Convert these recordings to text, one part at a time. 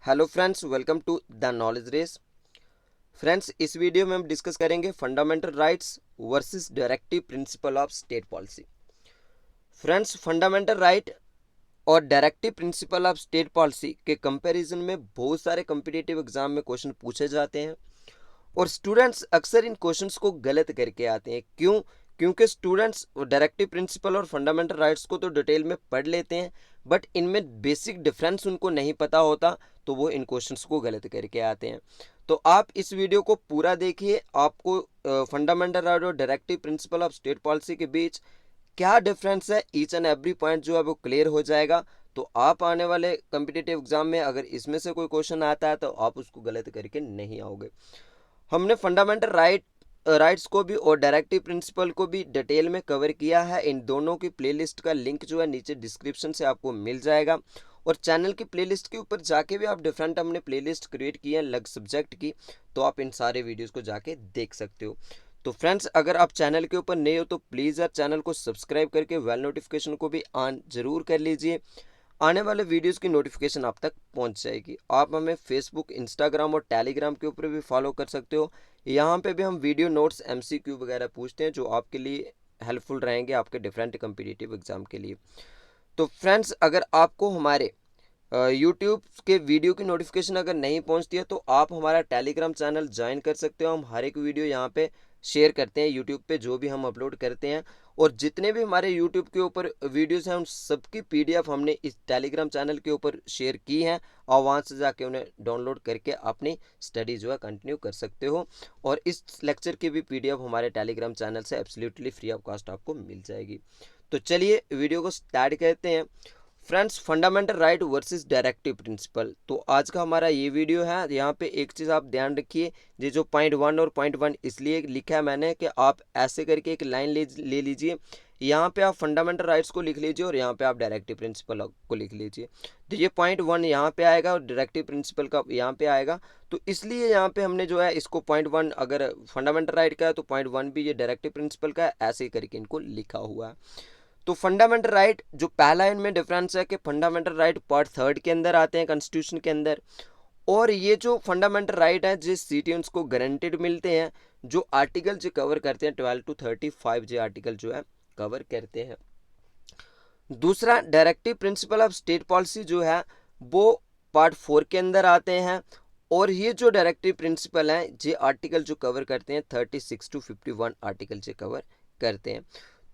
Hello friends, welcome to the Knowledge Race. Friends, इस video में हम डिस्कस करेंगे fundamental rights versus directive principle of state policy. Friends, fundamental right और directive principle of state policy के comparison में बहुत सारे कॉम्पिटिटिव एग्जाम में क्वेश्चन पूछे जाते हैं और स्टूडेंट्स अक्सर इन क्वेश्चंस को गलत करके आते हैं। क्यों? क्योंकि स्टूडेंट्स डायरेक्टिव प्रिंसिपल और फंडामेंटल राइट्स को तो डिटेल में पढ़ लेते हैं, बट इनमें बेसिक डिफरेंस उनको नहीं पता होता, तो वो इन क्वेश्चंस को गलत करके आते हैं। तो आप इस वीडियो को पूरा देखिए, आपको फंडामेंटल राइट और directive principle of state policy के बीच क्या डिफरेंस है, ईच एंड एवरी पॉइंट जो है वो क्लियर हो जाएगा। तो आप आने वाले कम्पिटिटिव एग्जाम में अगर इसमें से कोई क्वेश्चन आता है तो आप उसको गलत करके नहीं आओगे। हमने फंडामेंटल राइट्स को भी और डायरेक्टिव प्रिंसिपल को भी डिटेल में कवर किया है। इन दोनों की प्लेलिस्ट का लिंक जो है नीचे डिस्क्रिप्शन से आपको मिल जाएगा, और चैनल की प्लेलिस्ट के ऊपर जाके भी आप डिफरेंट हमने प्लेलिस्ट क्रिएट की है अलग सब्जेक्ट की, तो आप इन सारे वीडियोस को जाके देख सकते हो। तो फ्रेंड्स, अगर आप चैनल के ऊपर नए हो तो प्लीज़ यार चैनल को सब्सक्राइब करके वेल नोटिफिकेशन को भी ऑन जरूर कर लीजिए। आने वाले वीडियोस की नोटिफिकेशन आप तक पहुंच जाएगी। आप हमें फेसबुक, इंस्टाग्राम और टेलीग्राम के ऊपर भी फॉलो कर सकते हो। यहाँ पे भी हम वीडियो नोट्स, एमसीक्यू वगैरह पूछते हैं जो आपके लिए हेल्पफुल रहेंगे आपके डिफरेंट कम्पिटिटिव एग्जाम के लिए। तो फ्रेंड्स, अगर आपको हमारे यूट्यूब के वीडियो की नोटिफिकेशन अगर नहीं पहुंचती है तो आप हमारा टेलीग्राम चैनल ज्वाइन कर सकते हो। हम हर एक वीडियो यहाँ पे शेयर करते हैं यूट्यूब पे, जो भी हम अपलोड करते हैं, और जितने भी हमारे यूट्यूब के ऊपर वीडियोस हैं उन सबकी पीडीएफ हमने इस टेलीग्राम चैनल के ऊपर शेयर की है, और वहाँ से जाके उन्हें डाउनलोड करके अपनी स्टडी जो है कंटिन्यू कर सकते हो। और इस लेक्चर की भी पीडीएफ हमारे टेलीग्राम चैनल से एब्सोल्युटली फ्री ऑफ कॉस्ट आपको मिल जाएगी। तो चलिए वीडियो को स्टार्ट करते हैं। Friends, fundamental right versus directive principal, तो आज का हमारा ये वीडियो है। यहाँ पे एक चीज़ आप ध्यान रखिए, ये जो पॉइंट 1 और पॉइंट 1 इसलिए लिखा है मैंने कि आप ऐसे करके एक लाइन ले लीजिए। यहाँ पे आप फंडामेंटल राइट्स को लिख लीजिए और यहाँ पे आप डायरेक्टिव प्रिंसिपल को लिख लीजिए। तो ये पॉइंट 1 यहाँ पे आएगा और डायरेक्टिव प्रिंसिपल का यहाँ पे आएगा। तो इसलिए यहाँ पे हमने जो है इसको पॉइंट 1 अगर फंडामेंटल राइट का है तो पॉइंट 1 भी ये डायरेक्टिव प्रिंसिपल का है, ऐसे ही करके इनको लिखा हुआ है। तो फंडामेंटल राइट जो पहला इनमें डिफरेंस है कि फंडामेंटल राइट पार्ट 3 के अंदर आते हैं कॉन्स्टिट्यूशन के अंदर, और ये जो फंडामेंटल राइट है जिस सिटीजन्स को गारंटेड मिलते हैं, जो आर्टिकल जो कवर करते हैं 12 to 35 जो आर्टिकल जो है कवर करते हैं। दूसरा, directive principle of state policy जो है वो पार्ट 4 के अंदर आते हैं, और ये जो डायरेक्टिव प्रिंसिपल हैं ये आर्टिकल जो कवर करते हैं 36 to 51 आर्टिकल जो कवर करते हैं।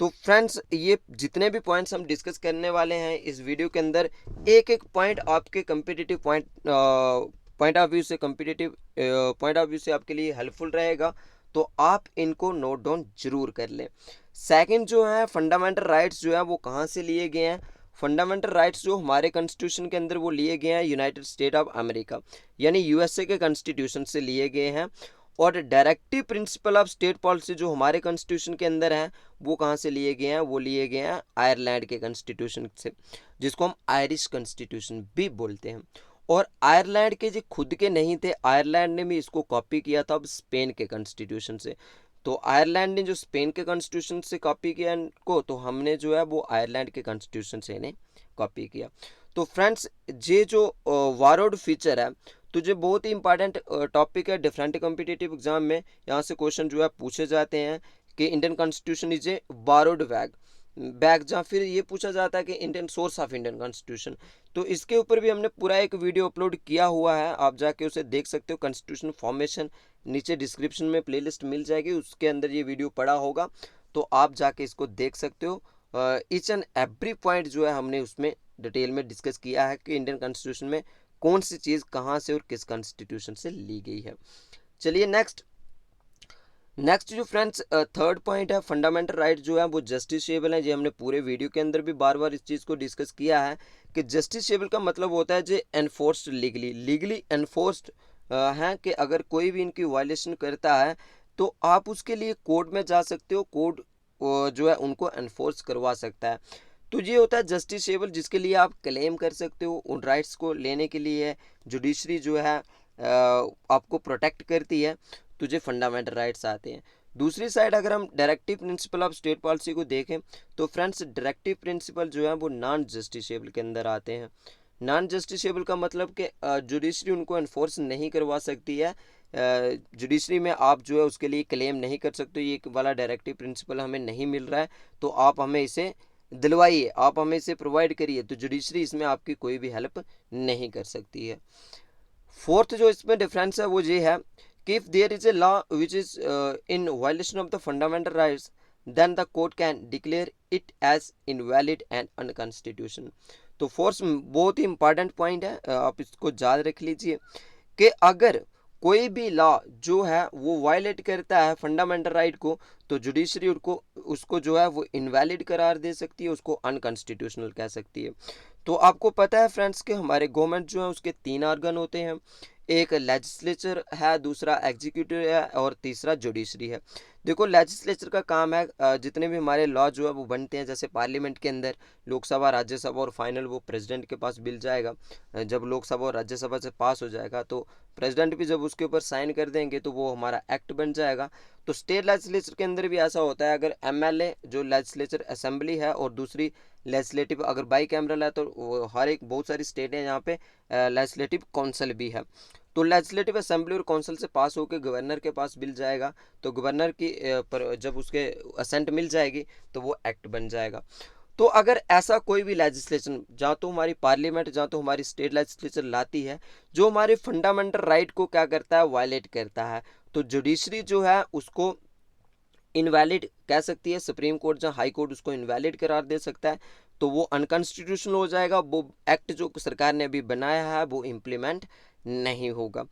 तो फ्रेंड्स, ये जितने भी पॉइंट्स हम डिस्कस करने वाले हैं इस वीडियो के अंदर, एक एक पॉइंट आपके कम्पिटिटिव पॉइंट ऑफ व्यू से पॉइंट ऑफ व्यू से आपके लिए हेल्पफुल रहेगा, तो आप इनको नोट डाउन जरूर कर लें। सेकंड जो है, फंडामेंटल राइट्स जो है वो कहाँ से लिए गए हैं। फंडामेंटल राइट्स जो हमारे कॉन्स्टिट्यूशन के अंदर वो लिए गए हैं यूनाइटेड स्टेट ऑफ अमेरिका यानी यूएसए के कॉन्स्टिट्यूशन से लिए गए हैं। और directive principle of state policy जो हमारे कॉन्स्टिट्यूशन के अंदर है वो कहाँ से लिए गए हैं, वो लिए गए हैं आयरलैंड के कॉन्स्टिट्यूशन से, जिसको हम आयरिश कॉन्स्टिट्यूशन भी बोलते हैं। और आयरलैंड के जो खुद के नहीं थे, आयरलैंड ने भी इसको कॉपी किया था अब स्पेन के कॉन्स्टिट्यूशन से। तो आयरलैंड ने जो स्पेन के कॉन्स्टिट्यूशन से कॉपी किया इनको, तो हमने जो है वो आयरलैंड के कॉन्स्टिट्यूशन से इन्हें कॉपी किया। तो फ्रेंड्स, ये जो वारोड फीचर है तो ये बहुत ही इंपॉर्टेंट टॉपिक है डिफरेंट कॉम्पिटिटिव एग्जाम में। यहाँ से क्वेश्चन जो है पूछे जाते हैं कि Indian constitution is a borrowed bag, जहाँ फिर ये पूछा जाता है कि Indian source of Indian constitution. तो इसके ऊपर भी हमने पूरा एक वीडियो अपलोड किया हुआ है, आप जाके उसे देख सकते हो। कॉन्स्टिट्यूशन फॉर्मेशन नीचे डिस्क्रिप्शन में प्लेलिस्ट मिल जाएगी, उसके अंदर ये वीडियो पड़ा होगा, तो आप जाके इसको देख सकते हो। ईच एंड एवरी पॉइंट जो है हमने उसमें डिटेल में डिस्कस किया है कि इंडियन कॉन्स्टिट्यूशन में कौन सी चीज़ कहाँ से और किस कॉन्स्टिट्यूशन से ली गई है। चलिए नेक्स्ट जो फ्रेंड्स थर्ड पॉइंट है, फंडामेंटल राइट जो है वो जस्टिसेबल है। ये हमने पूरे वीडियो के अंदर भी बार बार इस चीज़ को डिस्कस किया है कि जस्टिसेबल का मतलब होता है जो एनफोर्स्ड, लीगली एनफोर्स्ड हैं, कि अगर कोई भी इनकी वायलेशन करता है तो आप उसके लिए कोर्ट में जा सकते हो, कोर्ट जो है उनको एनफोर्स करवा सकता है। तो ये होता है जस्टिसेबल, जिसके लिए आप क्लेम कर सकते हो। उन राइट्स को लेने के लिए जुडिशरी जो है आपको प्रोटेक्ट करती है, तो ये फंडामेंटल राइट्स आते हैं। दूसरी साइड अगर हम directive principle of state policy को देखें तो फ्रेंड्स, डायरेक्टिव प्रिंसिपल जो है वो नॉन जस्टिसेबल के अंदर आते हैं। नॉन जस्टिसेबल का मतलब कि जुडिशरी उनको एनफोर्स नहीं करवा सकती है। जुडिशरी में आप जो है उसके लिए क्लेम नहीं कर सकते, ये वाला डायरेक्टिव प्रिंसिपल हमें नहीं मिल रहा है तो आप हमें इसे दिलवाइए, आप हमें इसे प्रोवाइड करिए, तो जुडिशरी इसमें आपकी कोई भी हेल्प नहीं कर सकती है। फोर्थ जो इसमें डिफरेंस है वो ये है कि if there is a law which is in violation of the fundamental rights then the court can declare it as invalid and unconstitutional. तो फोर्थ बहुत ही इंपॉर्टेंट पॉइंट है, आप इसको याद रख लीजिए कि अगर कोई भी लॉ जो है वो वायलेट करता है फंडामेंटल राइट को, तो जुडिशरी उसको जो है वो इनवैलिड करार दे सकती है, उसको अनकॉन्स्टिट्यूशनल कह सकती है। तो आपको पता है फ्रेंड्स कि हमारे गवर्नमेंट जो है उसके 3 ऑर्गन होते हैं, एक लेजिस्लेचर है, दूसरा एग्जीक्यूटिव है और तीसरा जुडिशरी है। देखो लेजिस्लेचर का काम है जितने भी हमारे लॉ जो है वो बनते हैं, जैसे पार्लियामेंट के अंदर लोकसभा राज्यसभा और फाइनल वो प्रेसिडेंट के पास बिल जाएगा, जब लोकसभा और राज्यसभा से पास हो जाएगा तो प्रेसिडेंट भी जब उसके ऊपर साइन कर देंगे तो वो हमारा एक्ट बन जाएगा। तो स्टेट लेजिस्लेचर के अंदर भी ऐसा होता है, अगर एमएलए जो लेजिस्लेचर असेंबली है और दूसरी लेजिस्लेटिव अगर बाई कैमरल है तो हर एक बहुत सारी स्टेट है यहाँ पे लेजिस्लेटिव काउंसिल भी है। तो लेजिस्लेटिव असेंबली और काउंसिल से पास होकर गवर्नर के पास बिल जाएगा, तो गवर्नर की पर जब उसके असेंट मिल जाएगी तो वो एक्ट बन जाएगा। तो अगर ऐसा कोई भी लेजिस्लेशन जहाँ तो हमारी पार्लियामेंट जहाँ तो हमारी स्टेट लेजिस्लेचर लाती है जो हमारे फंडामेंटल राइट को क्या करता है, वायलेट करता है, तो जुडिशरी जो है उसको इनवैलिड कह सकती है, सुप्रीम कोर्ट जहाँ हाई कोर्ट उसको इनवैलिड करार दे सकता है, तो वो अनकॉन्स्टिट्यूशनल हो जाएगा, वो एक्ट जो सरकार ने अभी बनाया है वो इम्प्लीमेंट नहीं होगा।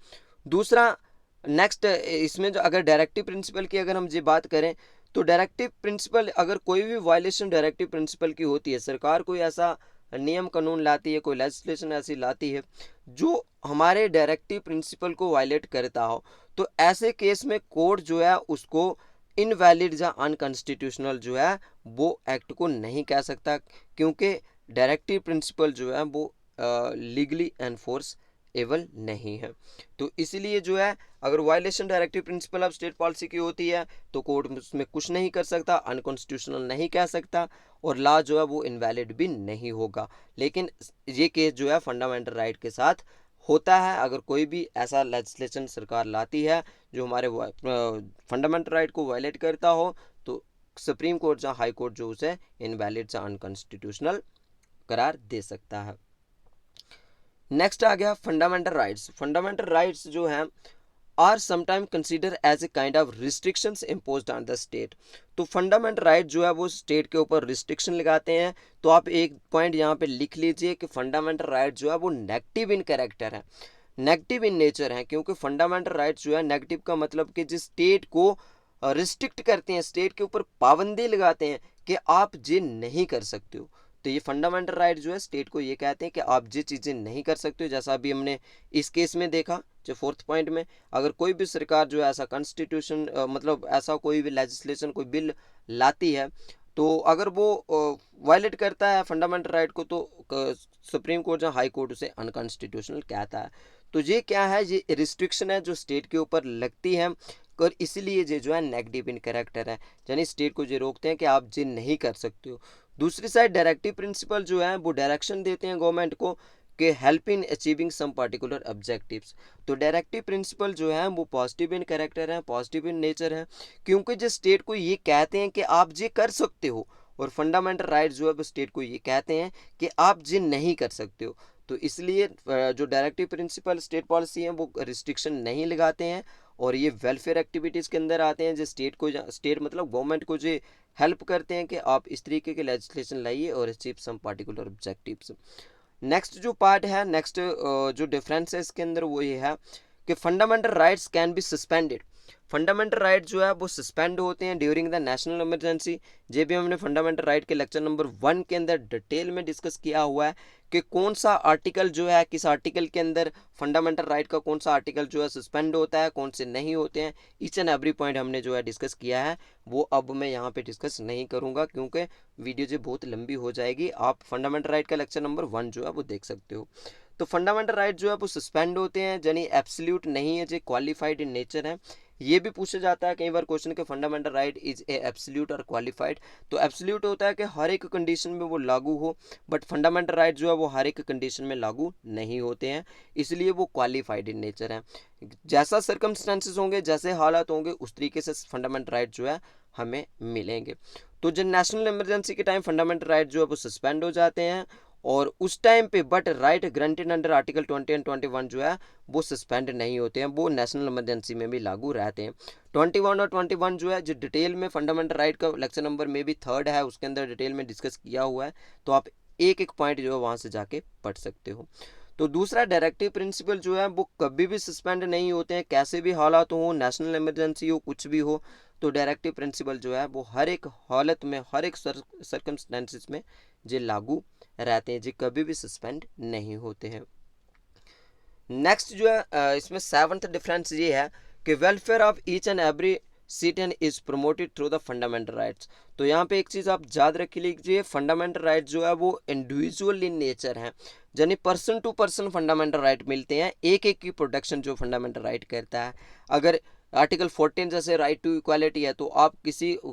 दूसरा नेक्स्ट इसमें जो अगर डायरेक्टिव प्रिंसिपल की अगर हम ये बात करें तो डायरेक्टिव प्रिंसिपल अगर कोई भी वायलेशन डायरेक्टिव प्रिंसिपल की होती है, सरकार कोई ऐसा नियम कानून लाती है, कोई लेजिस्लेशन ऐसी लाती है जो हमारे डायरेक्टिव प्रिंसिपल को वायलेट करता हो, तो ऐसे केस में कोर्ट जो है उसको इनवैलिड या अनकॉन्स्टिट्यूशनल जो है वो एक्ट को नहीं कह सकता, क्योंकि डायरेक्टिव प्रिंसिपल जो है वो लीगली एनफोर्स एबल नहीं है। तो इसलिए जो है अगर violation directive principle of state policy की होती है तो कोर्ट उसमें कुछ नहीं कर सकता, अनकॉन्स्टिट्यूशनल नहीं कह सकता और लॉ जो है वो इनवैलिड भी नहीं होगा। लेकिन ये केस जो है फंडामेंटल राइट के साथ होता है, अगर कोई भी ऐसा लेजिस्लेशन सरकार लाती है जो हमारे फंडामेंटल राइट को वायलेट करता हो, तो सुप्रीम कोर्ट या हाई कोर्ट जो उसे इनवैलिड या अनकॉन्स्टिट्यूशनल करार दे सकता है। नेक्स्ट आ गया फंडामेंटल राइट्स। फंडामेंटल राइट्स जो हैं are sometime consider as a kind of restrictions imposed on the state. तो फंडामेंटल राइट जो है वो स्टेट के ऊपर रिस्ट्रिक्शन लगाते हैं। तो आप एक पॉइंट यहाँ पे लिख लीजिए कि फंडामेंटल राइट जो है वो नेगेटिव इन कैरेक्टर है, नेगेटिव इन नेचर है, क्योंकि फंडामेंटल राइट्स जो है नेगेटिव का मतलब कि जिस स्टेट को रिस्ट्रिक्ट करते हैं, स्टेट के ऊपर पाबंदी लगाते हैं कि आप ये नहीं कर सकते हो। तो ये फंडामेंटल राइट जो है स्टेट को ये कहते हैं कि आप ये चीज़ें नहीं कर सकते हो, जैसा अभी हमने इस केस में देखा जो फोर्थ पॉइंट में, अगर कोई भी सरकार जो है ऐसा कॉन्स्टिट्यूशन मतलब ऐसा कोई भी लेजिस्लेशन कोई बिल लाती है तो अगर वो वायलेट करता है फंडामेंटल राइट को तो सुप्रीम कोर्ट या हाई कोर्ट उसे अनकॉन्स्टिट्यूशनल कहता है। तो ये क्या है, ये रिस्ट्रिक्शन है जो स्टेट के ऊपर लगती है और इसलिए ये जो है नेगेटिव इन कैरेक्टर है, यानी स्टेट को ये रोकते हैं कि आप ये नहीं कर सकते हो। दूसरी साइड डायरेक्टिव प्रिंसिपल जो है वो डायरेक्शन देते हैं गवर्नमेंट को कि help in achieving some particular objectives. तो डायरेक्टिव प्रिंसिपल जो है वो पॉजिटिव इन कैरेक्टर है, पॉजिटिव इन नेचर है, क्योंकि जो स्टेट को ये कहते हैं कि आप ये कर सकते हो, और फंडामेंटल राइट जो है वो स्टेट को ये कहते हैं कि आप ये नहीं कर सकते हो। तो इसलिए जो डायरेक्टिव प्रिंसिपल स्टेट पॉलिसी है वो रिस्ट्रिक्शन नहीं लगाते हैं और ये वेलफेयर एक्टिविटीज़ के अंदर आते हैं, जो स्टेट मतलब गवर्नमेंट को जो हेल्प करते हैं कि आप इस तरीके के लेजिस्लेशन लाइए और achieve some particular objectives. Next जो पार्ट है, नेक्स्ट जो डिफरेंस है इसके अंदर वो ये है कि fundamental rights can be suspended. Fundamental right जो है वो सस्पेंड होते हैं ड्यूरिंग द नेशनल इमरजेंसी। ये भी हमने फंडामेंटल राइट के लेक्चर नंबर 1 के अंदर डिटेल में डिस्कस किया हुआ है कि कौन सा आर्टिकल जो है, किस आर्टिकल के अंदर फंडामेंटल राइट का कौन सा आर्टिकल जो है सस्पेंड होता है, कौन से नहीं होते हैं। ईच एंड एवरी पॉइंट हमने जो है डिस्कस किया है, वो अब मैं यहाँ पे डिस्कस नहीं करूँगा क्योंकि वीडियो जो बहुत लंबी हो जाएगी। आप फंडामेंटल राइट का लेक्चर नंबर 1 जो है वो देख सकते हो। तो फंडामेंटल राइट जो है वो सस्पेंड होते हैं, यानी एब्सोल्यूट नहीं है, जो क्वालिफाइड इन नेचर है। ये भी पूछा जाता है कई बार क्वेश्चन के fundamental right is a absolute और क्वालिफाइड। तो एब्सोल्यूट होता है कि हर एक कंडीशन में वो लागू हो, बट फंडामेंटल राइट जो है वो हर एक कंडीशन में लागू नहीं होते हैं, इसलिए वो क्वालिफाइड इन नेचर है। जैसा सर्कमस्टेंसेस होंगे, जैसे हालात होंगे, उस तरीके से फंडामेंटल राइट जो है हमें मिलेंगे। तो जो नेशनल इमरजेंसी के टाइम फंडामेंटल राइट जो है वो सस्पेंड हो जाते हैं, और उस टाइम पे but right granted under article 20 and 21 जो है वो सस्पेंड नहीं होते हैं, वो नेशनल इमरजेंसी में भी लागू रहते हैं। 21 और 21 जो है, जो डिटेल में फंडामेंटल राइट का लेक्चर नंबर में भी 3 है, उसके अंदर डिटेल में डिस्कस किया हुआ है, तो आप एक एक पॉइंट जो है वहाँ से जाके पढ़ सकते हो। तो दूसरा डायरेक्टिव प्रिंसिपल जो है वो कभी भी सस्पेंड नहीं होते हैं, कैसे भी हालात हो, नेशनल इमरजेंसी हो, कुछ भी हो, तो डायरेक्टिव प्रिंसिपल जो है वो हर एक हालत में, हर एक सर्कमस्टेंसेस में जो लागू रहते हैं, जो कभी भी सस्पेंड नहीं होते हैं। नेक्स्ट जो है इसमें 7th डिफरेंस ये है कि welfare of each and every citizen is promoted through the fundamental rights. तो यहाँ पे एक चीज़ आप याद रख लीजिए, फंडामेंटल राइट जो है वो इंडिविजुअल इन नेचर है, यानी person to person fundamental right मिलते हैं, एक एक की प्रोटेक्शन जो फंडामेंटल राइट करता है। अगर आर्टिकल 14 जैसे राइट टू इक्वालिटी है, तो आप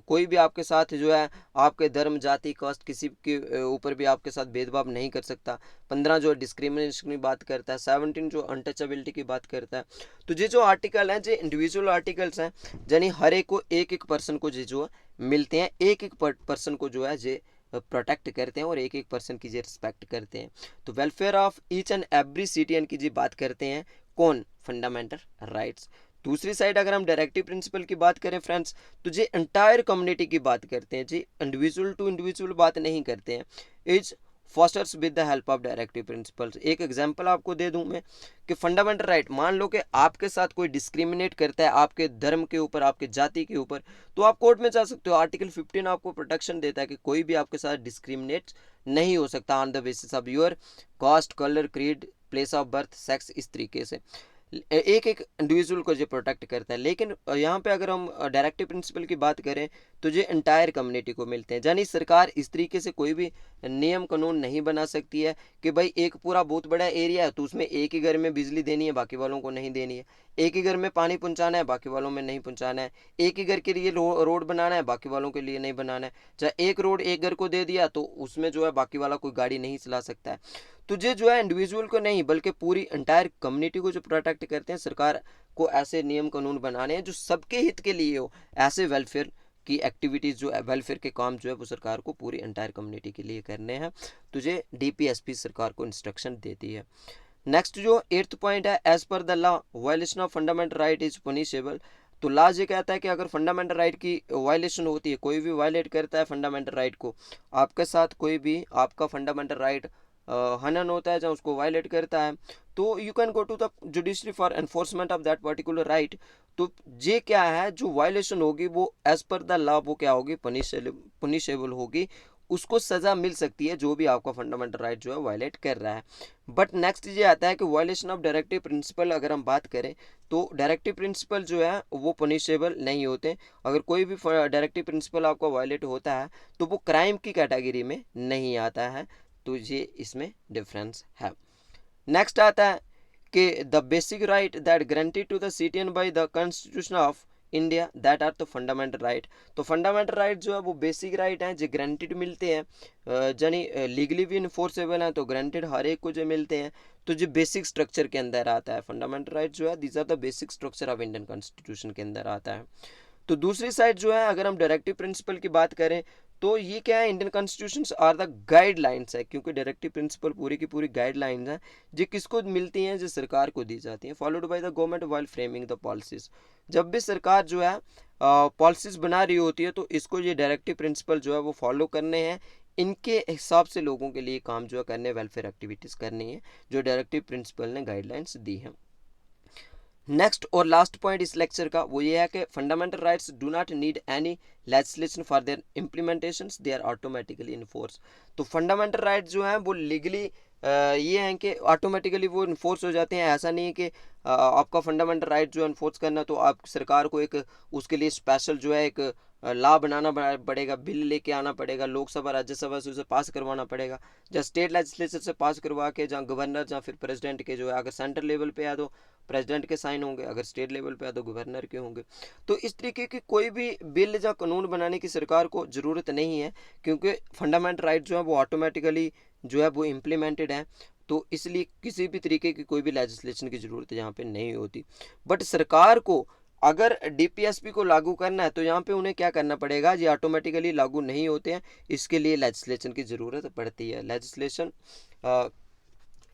कोई भी आपके साथ जो है आपके धर्म, जाति, कास्ट, किसी के ऊपर भी आपके साथ भेदभाव नहीं कर सकता। 15 जो डिस्क्रिमिनेशन की बात करता है, 17 जो अनटचेबिलिटी की बात करता है। तो ये जो आर्टिकल हैं, जो इंडिविजुअल आर्टिकल्स हैं, यानी हर एक को, एक एक पर्सन को जो मिलते हैं, एक एक पर्सन को जो है ये प्रोटेक्ट करते हैं और एक एक पर्सन की जो रिस्पेक्ट करते हैं। तो welfare of each and every citizen की जी बात करते हैं कौन? Fundamental rights. दूसरी साइड अगर हम डायरेक्टिव प्रिंसिपल की बात करें फ्रेंड्स, तो ये एंटायर कम्युनिटी की बात करते हैं, जी इंडिविजुअल टू इंडिविजुअल बात नहीं करते हैं। Is fosters with the help of directive principles. एक एग्जांपल आपको दे दूं मैं कि फंडामेंटल राइट, मान लो कि आपके साथ कोई डिस्क्रिमिनेट करता है आपके धर्म के ऊपर, आपके जाति के ऊपर, तो आप कोर्ट में जा सकते हो। आर्टिकल 15 आपको प्रोटेक्शन देता है कि कोई भी आपके साथ डिस्क्रिमिनेट नहीं हो सकता on the basis of your cast, colour, creed, place of birth, sex, इस तरीके से एक एक इंडिविजुअल को जो प्रोटेक्ट करता है। लेकिन यहाँ पे अगर हम डायरेक्टिव प्रिंसिपल की बात करें तो जो एंटायर कम्युनिटी को मिलते हैं, यानी सरकार इस तरीके से कोई भी नियम कानून नहीं बना सकती है कि भाई एक पूरा बहुत बड़ा एरिया है तो उसमें एक ही घर में बिजली देनी है, बाकी वालों को नहीं देनी है, एक ही घर में पानी पहुंचाना है, बाकी वालों में नहीं पहुंचाना है, एक ही घर के लिए रोड बनाना है, बाकी वालों के लिए नहीं बनाना है। चाहे एक रोड एक घर को दे दिया तो उसमें जो है बाकी वाला कोई गाड़ी नहीं चला सकता है। तो ये जो है इंडिविजुअल को नहीं बल्कि पूरी एंटायर कम्युनिटी को जो प्रोटेक्ट करते हैं। सरकार को ऐसे नियम कानून बनाने हैं जो सबके हित के लिए हो, ऐसे वेलफेयर की एक्टिविटीज़ जो है, वेलफेयर के काम जो है वो सरकार को पूरी एंटायर कम्युनिटी के लिए करने हैं। तुझे डीपीएसपी सरकार को इंस्ट्रक्शन देती है। नेक्स्ट जो 8th पॉइंट है, as per the law violation of fundamental right is punishable. तो लॉ ये कहता है कि अगर फंडामेंटल राइट की वायलेशन होती है, कोई भी वायलेट करता है फंडामेंटल राइट को, आपके साथ कोई भी आपका फंडामेंटल राइट हनन होता है, जहाँ उसको वायलेट करता है, तो you can go to the judiciary for enforcement of that particular right. तो ये क्या है, जो वायलेशन होगी वो एज पर द लॉ वो क्या होगी, पनिशेबल होगी, उसको सज़ा मिल सकती है जो भी आपका फंडामेंटल राइट जो है वायलेट कर रहा है। बट नेक्स्ट ये आता है कि वायलेशन ऑफ डायरेक्टिव प्रिंसिपल अगर हम बात करें तो डायरेक्टिव प्रिंसिपल जो है वो पनिशेबल नहीं होते। अगर कोई भी डायरेक्टिव प्रिंसिपल आपका वायलेट होता है तो वो क्राइम की कैटेगरी में नहीं आता है। तो ये इसमें डिफरेंस है। नेक्स्ट आता है कि the basic right that granted to the citizen by the constitution of India that are the fundamental right. तो फंडामेंटल राइट जो है वो बेसिक राइट हैं जो ग्रांटेड मिलते हैं, यानी लीगली भी इन्फोर्सेबल हैं, तो ग्रांटेड हर एक को जो मिलते हैं। तो जो बेसिक स्ट्रक्चर के अंदर आता है फंडामेंटल राइट जो है, these are the basic structure of Indian constitution के अंदर आता है। तो दूसरी साइड जो है अगर हम डायरेक्टिव प्रिंसिपल की बात करें तो ये क्या है, Indian constitutions are the guidelines है, क्योंकि डायरेक्टिव प्रिंसिपल पूरी की पूरी गाइडलाइंस हैं जो किसको मिलती हैं, जो सरकार को दी जाती हैं, followed by the government while framing the policies. जब भी सरकार जो है पॉलिसीज बना रही होती है तो इसको ये डायरेक्टिव प्रिंसिपल जो है वो फॉलो करने हैं, इनके हिसाब से लोगों के लिए काम जो है करने, वेलफेयर एक्टिविटीज़ करनी है जो डायरेक्टिव प्रिंसिपल ने गाइडलाइंस दी हैं। नेक्स्ट और लास्ट पॉइंट इस लेक्चर का वो ये है कि fundamental rights do not need any legislation for their implementations, they are automatically enforce. तो फंडामेंटल राइट जो हैं वो लीगली ये हैं कि ऑटोमेटिकली वो इन्फोर्स हो जाते हैं। ऐसा नहीं है कि आपका फंडामेंटल राइट जो है इन्फोर्स करना तो आप सरकार को एक उसके लिए स्पेशल जो है एक लॉ बनाना पड़ेगा, बिल लेके आना पड़ेगा, लोकसभा राज्यसभा से उसे पास करवाना पड़ेगा, जहाँ स्टेट लेजिस्लेचर से पास करवा के, जहाँ गवर्नर जहाँ फिर प्रेसिडेंट के जो है, अगर सेंट्रल लेवल पे है तो प्रेसिडेंट के साइन होंगे, अगर स्टेट लेवल पे है तो गवर्नर के होंगे। तो इस तरीके की कोई भी बिल या कानून बनाने की सरकार को ज़रूरत नहीं है, क्योंकि फंडामेंटल राइट जो है वो ऑटोमेटिकली जो है वो इम्प्लीमेंटेड है। तो इसलिए किसी भी तरीके की कोई भी लेजिस्लेशन की ज़रूरत यहाँ पे नहीं होती। बट सरकार को अगर डीपीएसपी को लागू करना है तो यहाँ पे उन्हें क्या करना पड़ेगा, ये ऑटोमेटिकली लागू नहीं होते हैं, इसके लिए लेजिस्लेशन की ज़रूरत पड़ती है। लेजिस्लेशन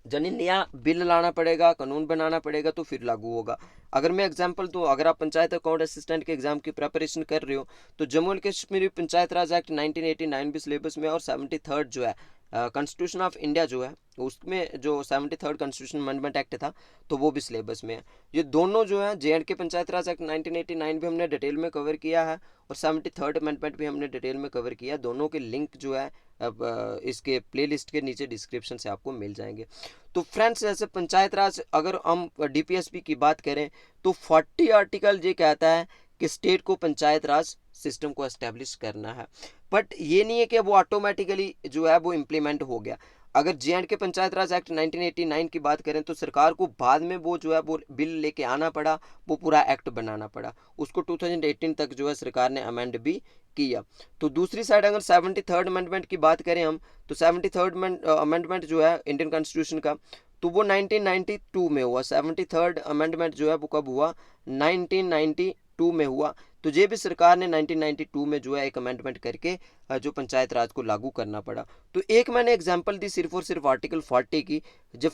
यानी नया बिल लाना पड़ेगा, कानून बनाना पड़ेगा तो फिर लागू होगा। अगर मैं एग्जांपल दूँ, अगर आप पंचायत अकाउंट असिस्टेंट के एग्जाम की प्रिपरेशन कर रहे हो तो Jammu and Kashmir panchayat Raj act 1989 भी सिलेबस में, और 73 जो है कॉन्स्टिट्यूशन ऑफ इंडिया जो है उसमें जो 73 कॉन्स्टिट्यूशन अमेंडमेंट एक्ट था तो वो भी सिलेबस में है। ये दोनों जो है जे.एंड.के पंचायत राज एक्ट 1989 भी हमने डिटेल में कवर किया है और 73 अमेंडमेंट भी हमने डिटेल में कवर किया। दोनों के लिंक जो है अब इसके प्लेलिस्ट के नीचे डिस्क्रिप्शन से आपको मिल जाएंगे। तो फ्रेंड्स, जैसे पंचायत राज अगर हम डीपीएसपी की बात करें तो 40 आर्टिकल ये कहता है कि स्टेट को पंचायत राज सिस्टम को एस्टेब्लिश करना है, बट ये नहीं है कि वो ऑटोमेटिकली जो है वो इम्प्लीमेंट हो गया। अगर जे.एंड.के पंचायत राज एक्ट 1989 की बात करें तो सरकार को बाद में वो जो है वो बिल लेके आना पड़ा, वो पूरा एक्ट बनाना पड़ा, उसको 2018 तक जो है सरकार ने अमेंड भी किया। तो दूसरी साइड अगर 73 अमेंडमेंट की बात करें हम, तो 73 अमेंडमेंट जो है इंडियन कॉन्स्टिट्यूशन का, तो वो 1992 में हुआ। 73 अमेंडमेंट जो है वो कब हुआ, 1992 में हुआ। तो ये भी सरकार ने 1992 में जो है एक अमेंडमेंट करके जो पंचायत राज को लागू करना पड़ा। तो एक मैंने एग्जांपल दी सिर्फ और सिर्फ आर्टिकल 40 की, जो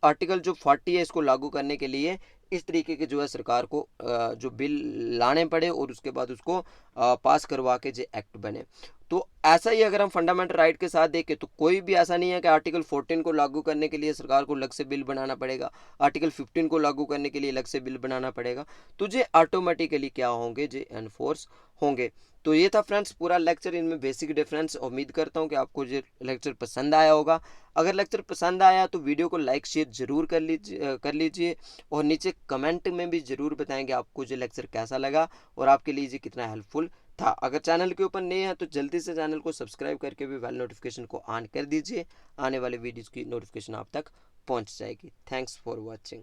आर्टिकल जो 40 है इसको लागू करने के लिए इस तरीके के जो है सरकार को जो बिल लाने पड़े और उसके बाद उसको पास करवा के जो एक्ट बने। तो ऐसा ही अगर हम फंडामेंटल राइट के साथ देखें तो कोई भी ऐसा नहीं है कि आर्टिकल 14 को लागू करने के लिए सरकार को अलग से बिल बनाना पड़ेगा, आर्टिकल 15 को लागू करने के लिए अलग से बिल बनाना पड़ेगा, तो ये ऑटोमेटिकली क्या होंगे, ये एनफोर्स होंगे। तो ये था फ्रेंड्स पूरा लेक्चर, इनमें बेसिक डिफरेंस। उम्मीद करता हूँ कि आपको ये लेक्चर पसंद आया होगा। अगर लेक्चर पसंद आया तो वीडियो को लाइक शेयर जरूर कर लीजिए और नीचे कमेंट में भी ज़रूर बताएंगे आपको ये लेक्चर कैसा लगा और आपके लिए ये कितना हेल्पफुल था। अगर चैनल के ऊपर नए हैं तो जल्दी से चैनल को सब्सक्राइब करके भी बेल नोटिफिकेशन को ऑन कर दीजिए, आने वाले वीडियोज़ की नोटिफिकेशन आप तक पहुँच जाएगी। Thanks for watching.